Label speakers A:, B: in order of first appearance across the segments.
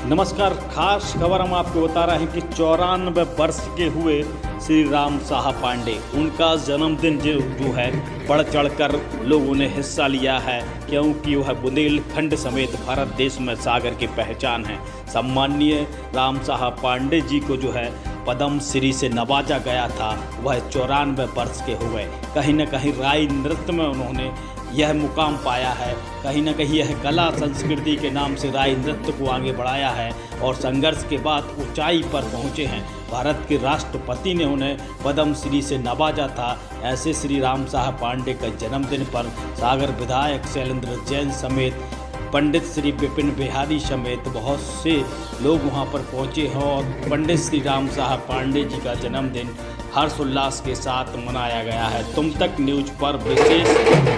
A: नमस्कार। खास खबर हम आपको बता रहे हैं कि 94 वर्ष के हुए श्री राम साहब पांडे, उनका जन्मदिन जो है बढ़ चढ़कर लोगों ने हिस्सा लिया है, क्योंकि वह बुंदेलखंड समेत भारत देश में सागर की पहचान है। सम्माननीय राम साहब पांडे जी को जो है पद्म श्री से नवाजा गया था। वह 94 वर्ष के हुए। कहीं न कहीं राई नृत्य में उन्होंने यह मुकाम पाया है। कहीं न कहीं यह कला संस्कृति के नाम से राई नृत्य को आगे बढ़ाया है और संघर्ष के बाद ऊंचाई पर पहुंचे हैं। भारत के राष्ट्रपति ने उन्हें पद्म श्री से नवाजा था। ऐसे श्री राम साहब पांडे का जन्मदिन पर सागर विधायक शैलेंद्र जैन समेत पंडित श्री विपिन बिहारी समेत बहुत से लोग वहां पर पहुंचे हैं और पंडित श्री राम साहब पांडे जी का जन्मदिन हर्षोल्लास के साथ मनाया गया है। तुम तक न्यूज पर विशेष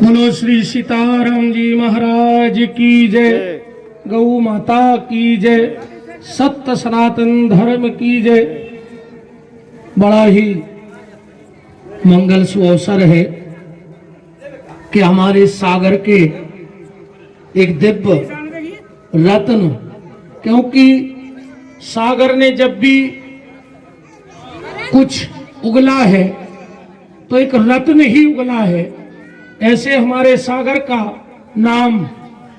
B: बोलो श्री सीताराम जी महाराज की जय, गौ माता की जय, सत्य सनातन धर्म की जय। बड़ा ही मंगल सुअवसर है कि हमारे सागर के एक दिव्य रत्न, क्योंकि सागर ने जब भी कुछ उगला है तो एक रत्न ही उगला है। ऐसे हमारे सागर का नाम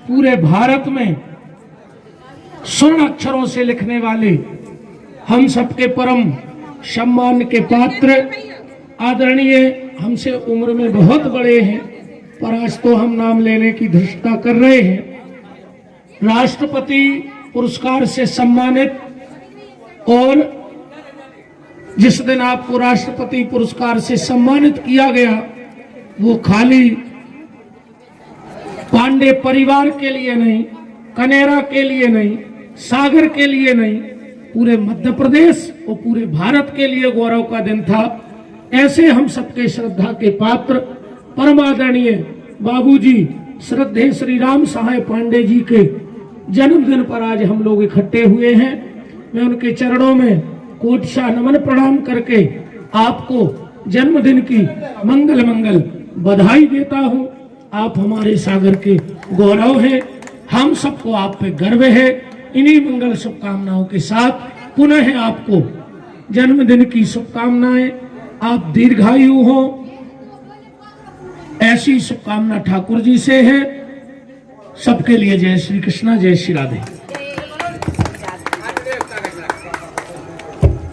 B: पूरे भारत में स्वर्ण अक्षरों से लिखने वाले हम सबके परम सम्मान के पात्र आदरणीय, हमसे उम्र में बहुत बड़े हैं पर आज तो हम नाम लेने की धृष्टता कर रहे हैं, राष्ट्रपति पुरस्कार से सम्मानित। और जिस दिन आपको राष्ट्रपति पुरस्कार से सम्मानित किया गया वो खाली पांडे परिवार के लिए नहीं, कनेरा के लिए नहीं, सागर के लिए नहीं, पूरे मध्य प्रदेश और पूरे भारत के लिए गौरव का दिन था। ऐसे हम सबके श्रद्धा के पात्र परमादरणीय बाबूजी श्रद्धेय श्री राम साहब पांडे जी के जन्मदिन पर आज हम लोग इकट्ठे हुए हैं। मैं उनके चरणों में कोटि नमन प्रणाम करके आपको जन्मदिन की मंगल मंगल बधाई देता हूं। आप हमारे सागर के गौरव हैं, हम सबको आप पे गर्व है। इन्हीं मंगल शुभकामनाओं के साथ पुनः आपको जन्मदिन की शुभकामनाएं। आप दीर्घायु हो ऐसी शुभकामना ठाकुर जी से है। सबके लिए जय श्री कृष्णा, जय श्री राधे।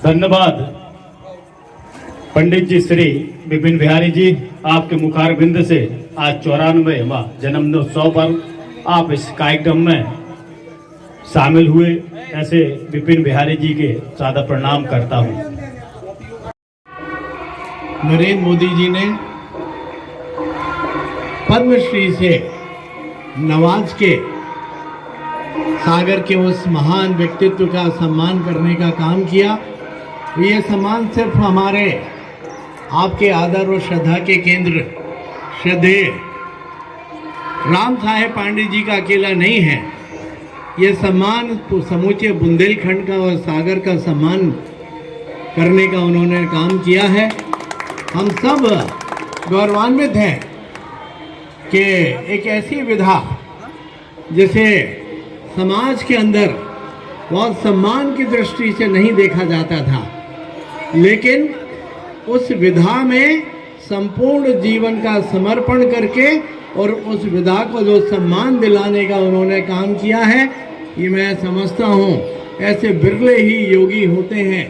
A: धन्यवाद।
C: पंडित जी श्री विपिन बिहारी जी, आपके मुखारबिंद से आज 94वां जन्मोत्सव पर आप इस कार्यक्रम में शामिल हुए, ऐसे विपिन बिहारी जी के सादा प्रणाम करता हूँ।
D: नरेंद्र मोदी जी ने पद्मश्री से नवाज के सागर के उस महान व्यक्तित्व का सम्मान करने का काम किया। ये सम्मान सिर्फ हमारे आपके आदर और श्रद्धा के केंद्र श्रद्धेय राम साहेब पांडे जी का अकेला नहीं है। ये सम्मान तो समूचे बुंदेलखंड का और सागर का सम्मान करने का उन्होंने काम किया है। हम सब गौरवान्वित हैं कि एक ऐसी विधा जिसे समाज के अंदर बहुत सम्मान की दृष्टि से नहीं देखा जाता था, लेकिन उस विधा में संपूर्ण जीवन का समर्पण करके और उस विधा को जो सम्मान दिलाने का उन्होंने काम किया है, ये मैं समझता हूँ ऐसे बिरले ही योगी होते हैं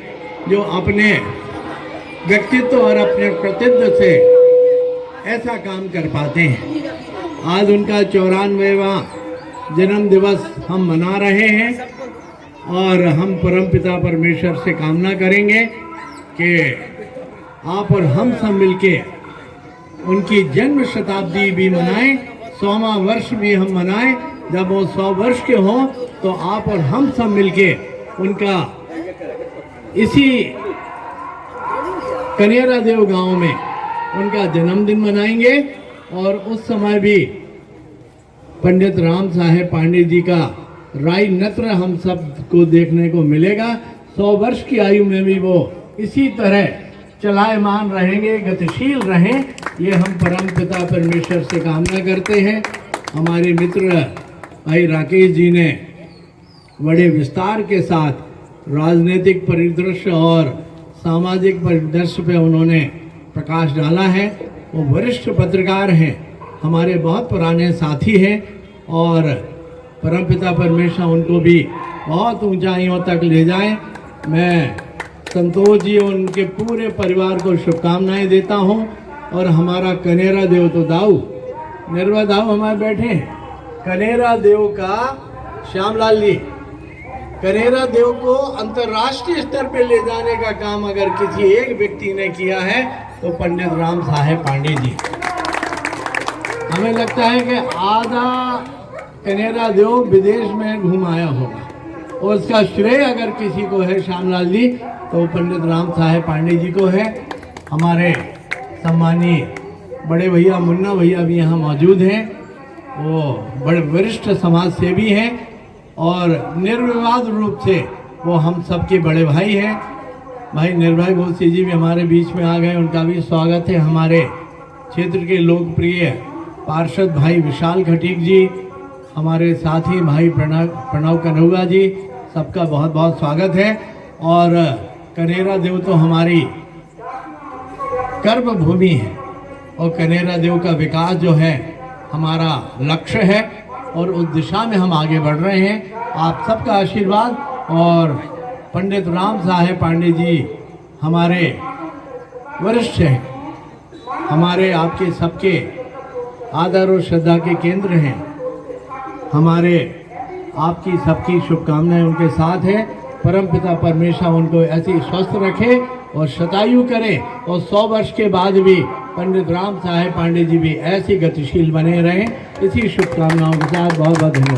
D: जो अपने व्यक्तित्व और अपने कृतित्व से ऐसा काम कर पाते हैं। आज उनका 94वां जन्म दिवस हम मना रहे हैं और हम परमपिता परमेश्वर से कामना करेंगे कि आप और हम सब मिलके उनकी जन्म शताब्दी भी मनाएं, 100वां वर्ष भी हम मनाएं। जब वो 100 वर्ष के हों तो आप और हम सब मिलके उनका इसी कनेरा देव गांव में उनका जन्मदिन मनाएंगे और उस समय भी पंडित राम साहेब पांडे जी का राय नत्र हम सब को देखने को मिलेगा। 100 वर्ष की आयु में भी वो इसी तरह चलायमान रहेंगे, गतिशील रहें, ये हम परम पिता परमेश्वर से कामना करते हैं। हमारे मित्र भाई राकेश जी ने बड़े विस्तार के साथ राजनीतिक परिदृश्य और सामाजिक परिदृश्य पे उन्होंने प्रकाश डाला है। वो वरिष्ठ पत्रकार हैं, हमारे बहुत पुराने साथी हैं और परमपिता परमेश्वर उनको भी बहुत ऊंचाइयों तक ले जाएं। मैं संतोष जी और उनके पूरे परिवार को शुभकामनाएं देता हूं। और हमारा कनेरा देव तो दाऊ निर्वा दाऊ हमारे बैठे हैं, कनेरा देव का श्यामलाल जी, कनेरा देव को अंतर्राष्ट्रीय स्तर पे ले जाने का काम अगर किसी एक व्यक्ति ने किया है तो पंडित राम साहेब पांडे जी। हमें लगता है कि आधा कनेरा देव विदेश में घुमाया होगा और उसका श्रेय अगर किसी को है श्यामलाल जी तो पंडित राम साहेब पांडे जी को है। हमारे सम्मानीय बड़े भैया मुन्ना भैया भी यहाँ मौजूद हैं, वो बड़े वरिष्ठ समाज सेवी हैं और निर्विवाद रूप से वो हम सबके बड़े भाई हैं। भाई निर्भय घोषी जी भी हमारे बीच में आ गए, उनका भी स्वागत है। हमारे क्षेत्र के लोकप्रिय पार्षद भाई विशाल खटीक जी, हमारे साथी भाई प्रणव कन्हौआ जी, सबका बहुत बहुत स्वागत है। और कनेरा देव तो हमारी कर्म भूमि है और कनेरा देव का विकास जो है हमारा लक्ष्य है और उस दिशा में हम आगे बढ़ रहे हैं। आप सबका आशीर्वाद और पंडित राम साहेब पांडे जी हमारे वरिष्ठ हैं, हमारे आपके सबके आदर और श्रद्धा के केंद्र हैं। हमारे आपकी सबकी शुभकामनाएं उनके साथ है। परमपिता परमेश्वर उनको ऐसी स्वस्थ रखे और शतायु करे और 100 वर्ष के बाद भी पंडित राम साहेब पांडे जी भी ऐसी गतिशील बने रहें। इसी शुभकामनाओं के साथ बहुत बहुत धन्यवाद।